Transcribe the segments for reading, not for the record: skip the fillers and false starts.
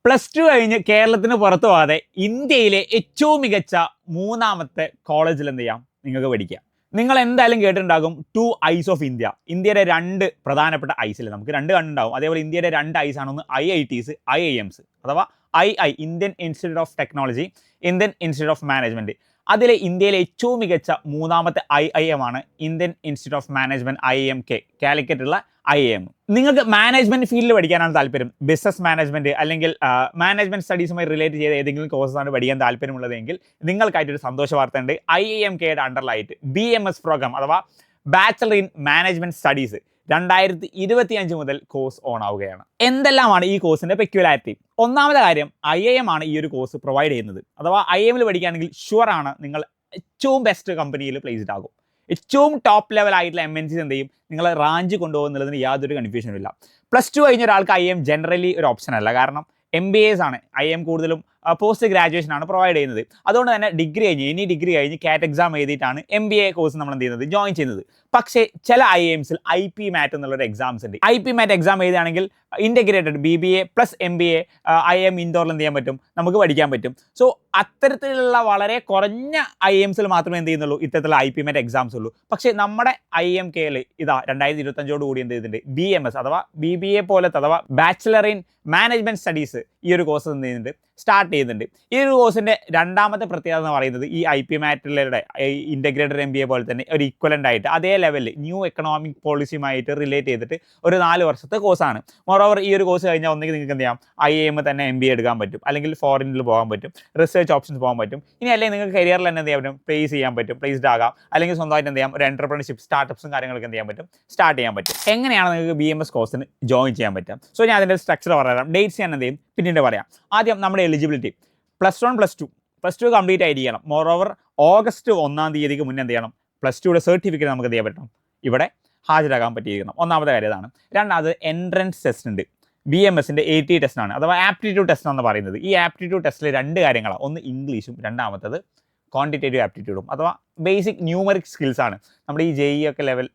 +2 കഴിഞ്ഞ് കേരളത്തിന് പുറത്തു പോകാതെ ഇന്ത്യയിലെ ഏറ്റവും മികച്ച മൂന്നാമത്തെ കോളേജിൽ എന്ത് ചെയ്യാം നിങ്ങൾക്ക് പഠിക്കാം. നിങ്ങൾ എന്തായാലും കേട്ടിട്ടുണ്ടാകും 2 ഐസ് ഓഫ് ഇന്ത്യ. ഇന്ത്യയുടെ 2 പ്രധാനപ്പെട്ട ഐസിൽ നമുക്ക് 2 കണ്ടുണ്ടാവും. അതേപോലെ ഇന്ത്യയുടെ 2 ഐസ് ആണ്, ഒന്ന് IITs, IIMs അഥവാ Indian institute of technology, Indian institute of management. അതിലെ ഇന്ത്യയിലെ ഏറ്റവും മികച്ച മൂന്നാമത്തെ IIM ആണ് Indian institute of management IIMK, കാലിക്കറ്റുള്ള IIM. നിങ്ങൾക്ക് മാനേജ്മെന്റ് ഫീൽഡിൽ പഠിക്കാനാണ് താല്പര്യം, ബിസിനസ് മാനേജ്മെന്റ് അല്ലെങ്കിൽ മാനേജ്മെന്റ് സ്റ്റഡീസുമായി റിലേറ്റ് ചെയ്ത ഏതെങ്കിലും കോഴ്സാണ് പഠിക്കാൻ താല്പര്യമുള്ളതെങ്കിൽ നിങ്ങൾക്കായിട്ടൊരു സന്തോഷ വാർത്ത ഉണ്ട്. IIMKയുടെ അണ്ടറിലായിട്ട് BMS പ്രോഗ്രാം അഥവാ ബാച്ചലർ ഇൻ മാനേജ്മെന്റ് സ്റ്റഡീസ് 2025 മുതൽ കോഴ്സ് ഓൺ ആവുകയാണ്. എന്തെല്ലാമാണ് ഈ കോഴ്സിന്റെ പെക്യുലാരിറ്റി? ഒന്നാമത്തെ കാര്യം, IIM ആണ് ഈ ഒരു കോഴ്സ് പ്രൊവൈഡ് ചെയ്യുന്നത്. അഥവാ IIMൽ പഠിക്കുകയാണെങ്കിൽ ഷുവർ ആണ് നിങ്ങൾ ഏറ്റവും ബെസ്റ്റ് കമ്പനിയിൽ പ്ലേസ്ഡ് ആകും. ഏറ്റവും ടോപ്പ് ലെവൽ ആയിട്ടുള്ള MNCs എന്ത് ചെയ്യും നിങ്ങളെ റാഞ്ച് കൊണ്ടുപോകുന്നതിന് യാതൊരു കൺഫ്യൂഷനും ഇല്ല. +2 കഴിഞ്ഞ ഒരാൾക്ക് IIM ജനറലി ഒരു ഓപ്ഷൻ അല്ല. കാരണം MBAs ആണ് IIM കൂടുതലും പോസ്റ്റ് ഗ്രാജുവേഷൻ ആണ് പ്രൊവൈഡ് ചെയ്യുന്നത്. അതുകൊണ്ട് തന്നെ ഡിഗ്രി കഴിഞ്ഞ് കാറ്റ് എക്സാം എഴുതിയിട്ടാണ് MBA കോഴ്സ് നമ്മൾ എന്ത് ചെയ്യുന്നത് ജോയിൻ ചെയ്യുന്നത്. പക്ഷേ ചില IIMസിൽ IP-MAT എന്നുള്ളൊരു എക്സാംസ് ഉണ്ട്. IP-MAT എക്സാം എഴുതുകയാണെങ്കിൽ ഇൻറ്റഗ്രേറ്റഡ് BBA + MBA IIM ഇൻഡോറിൽ എന്ത് ചെയ്യാൻ പറ്റും, നമുക്ക് പഠിക്കാൻ പറ്റും. സോ അത്തരത്തിലുള്ള വളരെ കുറഞ്ഞ IIMസിൽ മാത്രമേ എന്ത് ചെയ്യുന്നുള്ളൂ ഇത്തരത്തിലുള്ള IP-MAT എക്സാംസ് ഉള്ളൂ. പക്ഷേ നമ്മുടെ IIMKയിൽ ഇതാ 2025 കൂടി എന്ത് ചെയ്തിട്ടുണ്ട് BMS അഥവാ BBA പോലത്തെ അഥവാ ബാച്ചിലർ ഇൻ മാനേജ്മെന്റ് സ്റ്റഡീസ് ഈ ഒരു കോഴ്സ് എന്ത് ചെയ്യുന്നുണ്ട് സ്റ്റാർട്ട് ചെയ്യുന്നുണ്ട്. ഈ ഒരു കോഴ്സിന്റെ രണ്ടാമത്തെ പ്രത്യേകത എന്ന് പറയുന്നത് ഈ IP-MATകളുടെ ഇൻറ്റഗ്രേറ്റഡ് MBA പോലെ തന്നെ ഒരു ഈക്വലൻ്റ് ആയിട്ട് അതേ ലെവലിൽ ന്യൂ എക്കണോമിക് പോളിസിയുമായിട്ട് റിലേറ്റ് ചെയ്തിട്ട് ഒരു 4 വർഷത്തെ കോഴ്സാണ്. മോറോവർ ഈ ഒരു കോഴ്സ് കഴിഞ്ഞാൽ ഒന്നെങ്കിൽ നിങ്ങൾക്ക് എന്ത് ചെയ്യാം IIM തന്നെ MBA എടുക്കാൻ പറ്റും, അല്ലെങ്കിൽ ഫോറിനിൽ പോകാൻ പറ്റും, റിസർച്ച് ഓപ്ഷൻസ് പോകാൻ പറ്റും. ഇനി അല്ലെങ്കിൽ നിങ്ങൾക്ക് കരിയറിൽ തന്നെ എന്ത് ചെയ്യാൻ പറ്റും, പ്ലേസ് ചെയ്യാൻ പറ്റും, പ്ലേസ്ഡ് ആകാം, അല്ലെങ്കിൽ സ്വന്തമായിട്ട് എന്ത് ചെയ്യാം ഒരു എൻ്റർപ്രണർഷിപ്പ് സ്റ്റാർട്ടപ്സും കാര്യങ്ങളൊക്കെ എന്ത് ചെയ്യാൻ പറ്റും സ്റ്റാർട്ട് ചെയ്യാൻ പറ്റും. എങ്ങനെയാണ് നിങ്ങൾക്ക് BMS കോഴ്സിന് ജോയിൻ ചെയ്യാൻ പറ്റും? സോ ഞാൻ അതിൻ്റെ സ്ട്രക്ചർ പറയാം, ഡേറ്റ്സ് ഞാൻ എന്ത് ചെയ്യും പിന്നീട് പറയാം. ആദ്യം നമ്മുടെ എലിജിബിലിറ്റി +1 +2 കംപ്ലീറ്റ് ആയിരിക്കണം. മോറോവർ ഓഗസ്റ്റ് 1-ാം തീയതിക്ക് മുന്നേ എന്ത് ചെയ്യണം, +2യുടെ സർട്ടിഫിക്കറ്റ് നമുക്ക് എന്ത് ചെയ്യാൻ പറ്റണം, ഇവിടെ ഹാജരാകാൻ പറ്റിയിരിക്കണം. ഒന്നാമത്തെ കാര്യം ഇതാണ്. രണ്ടാമത് എൻട്രൻസ് ടെസ്റ്റ് ഉണ്ട്. BMSന്റെ AT ടെസ്റ്റ് ആണ് അഥവാ ആപ്റ്റിറ്റ്യൂഡ് ടെസ്റ്റ് എന്ന് പറയുന്നത്. ഈ ആപ്റ്റിറ്റ്യൂഡ് ടെസ്റ്റിൽ 2 കാര്യങ്ങളാണ്, ഒന്ന് ഇംഗ്ലീഷും രണ്ടാമത്തത് ക്വാണ്ടിറ്റേറ്റീവ് ആപ്റ്റിറ്റ്യൂഡും അഥവാ ബേസിക് ന്യൂമറിക് സ്കിൽസ് ആണ്. നമ്മുടെ ഈ JEE ഒക്കെ ലെവൽ,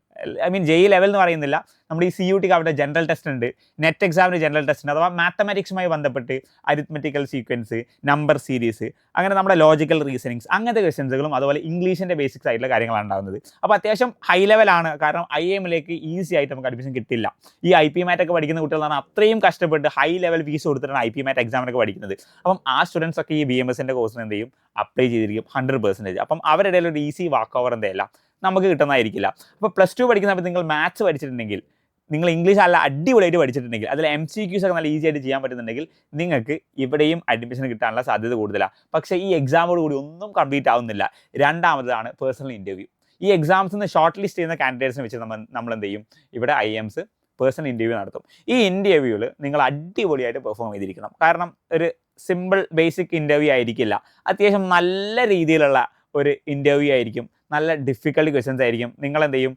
JEE ലെവൽ എന്ന് പറയുന്നില്ല, നമ്മുടെ ഈ CUTക്ക് അവിടെ ജനറൽ ടെസ്റ്റ് ഉണ്ട്, നെറ്റ് എക്സാമിന് ജനറൽ ടെസ്റ്റ് ഉണ്ട്. അഥവാ മാത്തമാറ്റിക്സുമായി ബന്ധപ്പെട്ട് അരിത്മെറ്റിക്കൽ സീക്വൻസ്, നമ്പർ സീരീസ്, അങ്ങനെ നമ്മുടെ ലോജിക്കൽ റീസണിങ്സ്, അങ്ങനത്തെ ക്വസ്റ്റ്യൻസുകളും അതുപോലെ ഇംഗ്ലീഷിൻ്റെ ബേസിക്സ് ആയിട്ടുള്ള കാര്യങ്ങളാണ് ഉണ്ടാകുന്നത്. അപ്പോൾ അത്യാവശ്യം ഹൈ ലെവലാണ്. കാരണം IIMലേക്ക് ഈസി ആയിട്ട് നമുക്ക് അഡ്മിഷൻ കിട്ടില്ല. ഈ IP-MAT ഒക്കെ പഠിക്കുന്ന കുട്ടികളാണ് അത്രയും കഷ്ടപ്പെട്ട് ഹൈ ലെവൽ ഫീസ് കൊടുത്തിട്ടാണ് IP-MAT എക്സാമിനൊക്കെ പഠിക്കുന്നത്. അപ്പം ആ സ്റ്റുഡൻസ് ഒക്കെ ഈ BMSന്റെ കോഴ്സിന് എന്ത് ചെയ്യും അപ്ലൈ ചെയ്തിരിക്കും 100%. അപ്പം അവരുടെ ഇടയിൽ ഒരു ഈസി വാക്ക് ഓവർ എന്തെയല്ല നമുക്ക് കിട്ടുന്നതായിരിക്കില്ല. അപ്പോൾ +2 പഠിക്കുന്നപ്പോൾ നിങ്ങൾ മാത്സ് പഠിച്ചിട്ടുണ്ടെങ്കിൽ, നിങ്ങൾ ഇംഗ്ലീഷ് നല്ല അടിപൊളിയായിട്ട് പഠിച്ചിട്ടുണ്ടെങ്കിൽ, അതിൽ MCQs ഒക്കെ നല്ല ഈസി ആയിട്ട് ചെയ്യാൻ പറ്റുന്നുണ്ടെങ്കിൽ നിങ്ങൾക്ക് ഇവിടെയും അഡ്മിഷൻ കിട്ടാനുള്ള സാധ്യത കൂടുതലാണ്. പക്ഷേ ഈ എക്സാമോട് കൂടി ഒന്നും കംപ്ലീറ്റ് ആവുന്നില്ല. രണ്ടാമതാണ് പേഴ്സണൽ ഇൻ്റർവ്യൂ. ഈ എക്സാംസിൽ നിന്ന് ഷോർട്ട് ലിസ്റ്റ് ചെയ്യുന്ന കാൻഡിഡേറ്റ്സിനെ വെച്ച് നമ്മൾ എന്ത് ചെയ്യും, ഇവിടെ IIMs പേഴ്സണൽ ഇൻ്റർവ്യൂ നടത്തും. ഈ ഇൻ്റർവ്യൂവിൽ നിങ്ങൾ അടിപൊളിയായിട്ട് പെർഫോം ചെയ്തിരിക്കണം. കാരണം ഒരു സിമ്പിൾ ബേസിക് ഇൻ്റർവ്യൂ ആയിരിക്കില്ല, അത്യാവശ്യം നല്ല രീതിയിലുള്ള ഒരു ഇൻ്റർവ്യൂ ആയിരിക്കും, നല്ല ഡിഫിക്കൽട്ട് ക്വസ്റ്റ്യൻസ് ആയിരിക്കും. നിങ്ങൾ എന്ത് ചെയ്യും,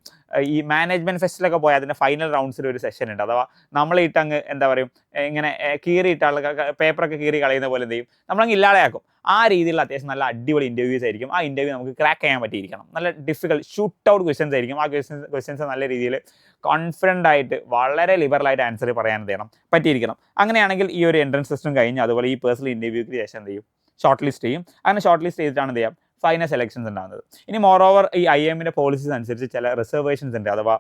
ഈ മാനേജ്മെൻറ്റ് ഫെസ്റ്റിലൊക്കെ പോയാൽ അതിൻ്റെ ഫൈനൽ റൗണ്ട്സിൽ ഒരു സെഷൻ ഉണ്ട്. അഥവാ നമ്മളിട്ടങ്ങ് എന്താ പറയും, ഇങ്ങനെ കീറിയിട്ടാൾ പേപ്പറൊക്കെ കീറി കളയുന്ന പോലെ എന്ത് ചെയ്യും നമ്മളങ്ങ് ഇല്ലാതെയാക്കും. ആ രീതിയിലുള്ള അത്യാവശ്യം നല്ല അടിപൊളി ഇൻ്റർവ്യൂസ് ആയിരിക്കും. ആ ഇൻ്റർവ്യൂ നമുക്ക് ക്രാക്ക് ചെയ്യാൻ പറ്റിയിരിക്കണം. നല്ല ഡിഫിക്കൽട്ട് ഷൂട്ട് ഔട്ട് ക്വസ്റ്റ്യൻസ് ആയിരിക്കും. ആ ക്വസ്റ്റ്യൻസ് നല്ല രീതിയിൽ കോൺഫിഡൻ്റ് ആയിട്ട് വളരെ ലിബറലായിട്ട് ആൻസർ പറയാൻ എന്ത് ചെയ്യണം പറ്റിയിരിക്കണം. അങ്ങനെയാണെങ്കിൽ ഈ ഒരു എൻട്രൻസ് ടെസ്റ്റും കഴിഞ്ഞ് അതുപോലെ ഈ പേഴ്സണൽ ഇൻ്റർവ്യൂക്ക് ശേഷം എന്ത് ചെയ്യും ഷോർട്ട് ലിസ്റ്റ് ചെയ്യും. അങ്ങനെ ഷോർട്ട് ലിസ്റ്റ് ചെയ്തിട്ടാണ് എന്ത് ചെയ്യാം ഫൈനൽ സെലക്ഷൻസ് ഉണ്ടാകുന്നത്. ഇനി മോറോവർ ഈ IIMന്റെ പോളിസീസ് അനുസരിച്ച് ചില റിസർവേഷൻസ് ഉണ്ട്. അഥവാ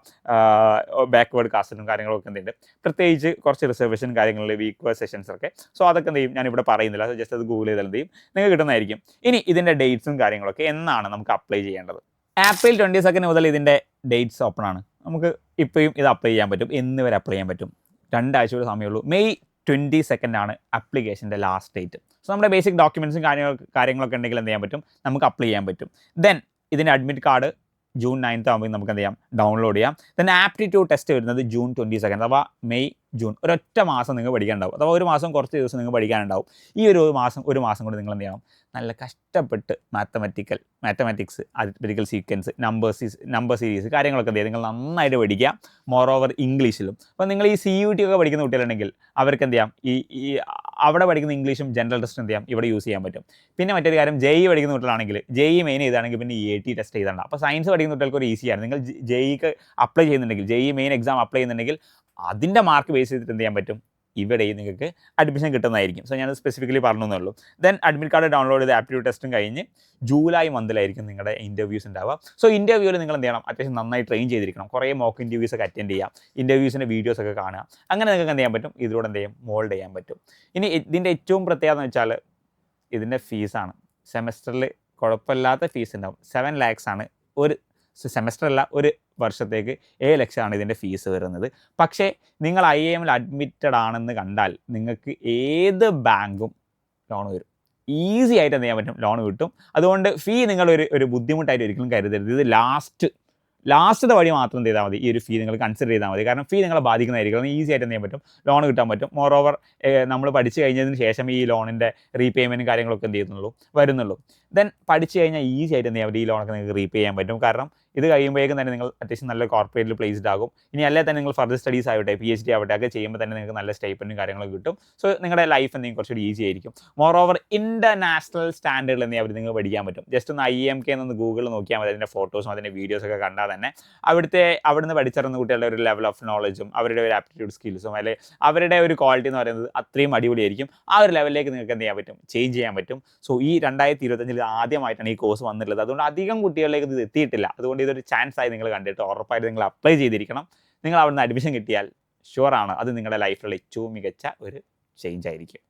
ബാക്ക്വേർഡ് കാസ്റ്റിനും കാര്യങ്ങളൊക്കെ എന്തുണ്ട്, പ്രത്യേകിച്ച് കുറച്ച് റിസർവേഷൻ കാര്യങ്ങളിൽ വീക്ക് സെഷൻസ് ഒക്കെ. സോ അതൊക്കെ എന്ത് ചെയ്യും ഞാനിവിടെ പറയുന്നില്ല, ജസ്റ്റ് അത് ഗൂഗിൾ ചെയ്താൽ എന്ത് ചെയ്യും നിങ്ങൾക്ക് കിട്ടുന്നതായിരിക്കും. ഇനി ഇതിൻ്റെ ഡേറ്റ്സും കാര്യങ്ങളൊക്കെ എന്നാണ് നമുക്ക് അപ്ലൈ ചെയ്യേണ്ടത്? April 22 മുതൽ ഇതിൻ്റെ ഡേറ്റ്സ് ഓപ്പൺ ആണ്. നമുക്ക് ഇപ്പോഴും ഇത് അപ്ലൈ ചെയ്യാൻ പറ്റും. എന്ന് വരെ അപ്ലൈ ചെയ്യാൻ പറ്റും? 2 ആഴ്ചയുടെ സമയമുള്ളൂ. May 22 ആണ് ആപ്ലിക്കേഷൻ്റെ ലാസ്റ്റ് ഡേറ്റ്. സോ നമ്മുടെ ബേസിക് ഡോക്യുമെൻറ്റ്സും കാര്യങ്ങളൊക്കെ ഉണ്ടെങ്കിൽ എന്ത് ചെയ്യാൻ പറ്റും, നമുക്ക് അപ്ലൈ ചെയ്യാൻ പറ്റും. ദെൻ ഇതിൻ്റെ അഡ്മിറ്റ് കാർഡ് June 9 ആകുമ്പോൾ നമുക്ക് എന്ത് ചെയ്യാം ഡൗൺലോഡ് ചെയ്യാം. ദെൻ ആപ്റ്റിറ്റ്യൂഡ് ടെസ്റ്റ് വരുന്നത് June 22 അഥവാ May June, ഒരൊറ്റ മാസം നിങ്ങൾ പഠിക്കാനുണ്ടാവും. അഥവാ ഒരു മാസം കുറച്ച് ദിവസം നിങ്ങൾ പഠിക്കാനുണ്ടാവും. ഈ ഒരു മാസം കൊണ്ട് നിങ്ങൾ എന്ത് ചെയ്യണം, നല്ല കഷ്ടപ്പെട്ട് മാത്തമാറ്റിക്സ്, അരിത്മെറ്റിക്കൽ സീക്വൻസ്, നമ്പർ സീരീസ് കാര്യങ്ങളൊക്കെ എന്ത് ചെയ്യുക നിങ്ങൾ നന്നായിട്ട് പഠിക്കുക. മോറോവർ ഇംഗ്ലീഷിലും. അപ്പോൾ നിങ്ങൾ ഈ CUT ഒക്കെ പഠിക്കുന്ന കുട്ടികളുണ്ടെങ്കിൽ അവർക്ക് എന്ത് ചെയ്യാം, ഈ അവിടെ പഠിക്കുന്ന ഇംഗ്ലീഷും ജനറൽ ടെസ്റ്റ് എന്ത് ചെയ്യാം ഇവിടെ യൂസ് ചെയ്യാൻ പറ്റും. പിന്നെ മറ്റൊരു കാര്യം, JEE പഠിക്കുന്ന കുട്ടികളാണെങ്കിൽ JEE മെയിൻ ചെയ്താണെങ്കിൽ പിന്നെ AT ടെസ്റ്റ് ചെയ്താൽ. അപ്പോൾ സയൻസ് പഠിക്കുന്ന കുട്ടികൾക്ക് ഒരു ഈസിയാണ്. നിങ്ങൾ JEEക്ക് അപ്ലൈ ചെയ്യുന്നുണ്ടെങ്കിൽ, JEE മെയിൻ എക്സാം അപ്ലൈ ചെയ്യുന്നുണ്ടെങ്കിൽ അതിൻ്റെ മാർക്ക് ബേസ് ചെയ്തിട്ട് എന്ത് ചെയ്യാൻ പറ്റും, ഇവിടെയും നിങ്ങൾക്ക് അഡ്മിഷൻ കിട്ടുന്നതായിരിക്കും. സോ ഞാൻ സ്പെസിഫിക്കലി പറഞ്ഞേ ഉള്ളൂ. ദെൻ അഡ്മിറ്റ് കാർഡ് ഡൗൺലോഡ് ചെയ്ത് ആപ്റ്റിറ്റ്യൂഡ് ടെസ്റ്റും കഴിഞ്ഞ് ജൂലൈ മന്തിലായിരിക്കും നിങ്ങളുടെ ഇൻ്റർവ്യൂസ് ഉണ്ടാവുക. സോ ഇൻ്റർവ്യൂവിൽ നിങ്ങൾ എന്ത് ചെയ്യണം, അത്യാവശ്യം നന്നായി ട്രെയിൻ ചെയ്തിരിക്കണം. കുറേ മോക്ക് ഇൻ്റർവ്യൂസ് ഒക്കെ അറ്റൻഡ് ചെയ്യാം, ഇൻ്റർവ്യൂസിൻ്റെ വീഡിയോസ് ഒക്കെ കാണുക. അങ്ങനെ നിങ്ങൾക്ക് എന്ത് ചെയ്യാൻ പറ്റും, ഇതിലൂടെ എന്ത് ചെയ്യും, മോൾഡ് ചെയ്യാൻ പറ്റും. ഇനി ഇതിൻ്റെ ഏറ്റവും പ്രത്യേകത എന്ന് വെച്ചാൽ ഇതിൻ്റെ ഫീസാണ്. സെമസ്റ്ററിൽ കുഴപ്പമില്ലാത്ത ഫീസ് ഉണ്ടാവും. 7 lakhs ആണ് ഒരു സെമസ്റ്റർ അല്ല, ഒരു വർഷത്തേക്ക് 7 ലക്ഷമാണ് ഇതിൻ്റെ ഫീസ് വരുന്നത്. പക്ഷേ നിങ്ങൾ IIMൽ അഡ്മിറ്റഡ് ആണെന്ന് കണ്ടാൽ നിങ്ങൾക്ക് ഏത് ബാങ്കും ലോൺ വരും. ഈസി ആയിട്ട് എന്ത് ചെയ്യാൻ പറ്റും, ലോൺ കിട്ടും. അതുകൊണ്ട് ഫീ നിങ്ങളൊരു ബുദ്ധിമുട്ടായിട്ട് ഒരിക്കലും കരുതരുത്. ഇത് ലാസ്റ്റത്തെ വഴി മാത്രം ചെയ്താൽ മതി. ഈ ഒരു ഫീ നിങ്ങൾ കൺസിഡർ ചെയ്താൽ മതി. കാരണം ഫീ നിങ്ങളെ ബാധിക്കുന്നതായിരിക്കും. ഈസി ആയിട്ട് എന്ത് ചെയ്യാൻ പറ്റും, ലോൺ കിട്ടാൻ പറ്റും. മോർ ഓവർ നമ്മൾ പഠിച്ചു കഴിഞ്ഞതിന് ശേഷം ഈ ലോണിൻ്റെ റീപേയ്മെൻറ്റും കാര്യങ്ങളൊക്കെ എന്ത് ചെയ്യുന്നുള്ളൂ, വരുന്നുള്ളൂ. ദെൻ പഠിച്ചു കഴിഞ്ഞാൽ ഈസി ആയിട്ട് എന്ത് ചെയ്യാൻ പറ്റും, ഈ ലോണൊക്കെ നിങ്ങൾക്ക് റീപേ ചെയ്യാൻ പറ്റും. കാരണം ഇത് കഴിയുമ്പോഴേക്കും തന്നെ നിങ്ങൾ അത്യാവശ്യം നല്ല കോർപ്പറേറ്റിൽ പ്ലേസ്ഡ് ആകും. ഇനി അല്ലേ തന്നെ നിങ്ങൾ ഫർദർ സ്റ്റഡീസ് ആവട്ടെ, PhD ആവട്ടെ, ഒക്കെ ചെയ്യുമ്പോൾ തന്നെ നിങ്ങൾക്ക് നല്ല സ്റ്റൈപ്പൻറ്റും കാര്യങ്ങളൊക്കെ കിട്ടും. സോ നിങ്ങളുടെ ലൈഫ് എന്തെങ്കിലും കുറച്ചുകൂടി ഈസി ആയിരിക്കും. മോർ ഓവർ ഇൻ്റർനാഷണൽ സ്റ്റാൻഡേർഡിൽ എന്തെങ്കിലും അവർ നിങ്ങൾക്ക് പഠിക്കാൻ പറ്റും. ജസ്റ്റ് ഒന്ന് IIMK എന്നൊന്ന് ഗൂഗിളിൽ നോക്കിയാൽ മതി. അതിൻ്റെ ഫോട്ടോസും അതിൻ്റെ വീഡിയോസൊക്കെ കണ്ടാൽ തന്നെ അവിടുന്ന് പഠിച്ചിറങ്ങുന്ന കുട്ടികളുടെ ഒരു ലെവൽ ഓഫ് നോളജും അവരുടെ ഒരു ആപ്റ്റിറ്റ്യൂഡ് സ്കിൽസും അല്ലെങ്കിൽ അവരുടെ ഒരു ക്വാളിറ്റി എന്ന് പറയുന്നത് അത്രയും അടിപൊളിയായിരിക്കും. ആ ഒരു ലെവലിലേക്ക് നിങ്ങൾക്ക് എന്ത് ചെയ്യാൻ പറ്റും, ചേഞ്ച് ചെയ്യാൻ പറ്റും. സോ ഈ 2025 ആദ്യമായിട്ടാണ് ഈ കോഴ്സ് വന്നിട്ടുള്ളത്. അതുകൊണ്ട് അധികം കുട്ടികളിലേക്ക് ഇത് എത്തിയിട്ടില്ല. അതുകൊണ്ട് ഇതൊരു ചാൻസ് ആയി നിങ്ങൾ കണ്ടിട്ട് ഉറപ്പായിട്ട് നിങ്ങൾ അപ്ലൈ ചെയ്തിരിക്കണം. നിങ്ങൾ അവിടുന്ന് അഡ്മിഷൻ കിട്ടിയാൽ ഷുവറാണ് അത് നിങ്ങളുടെ ലൈഫിലുള്ള ഏറ്റവും മികച്ച ഒരു ചേഞ്ച് ആയിരിക്കും.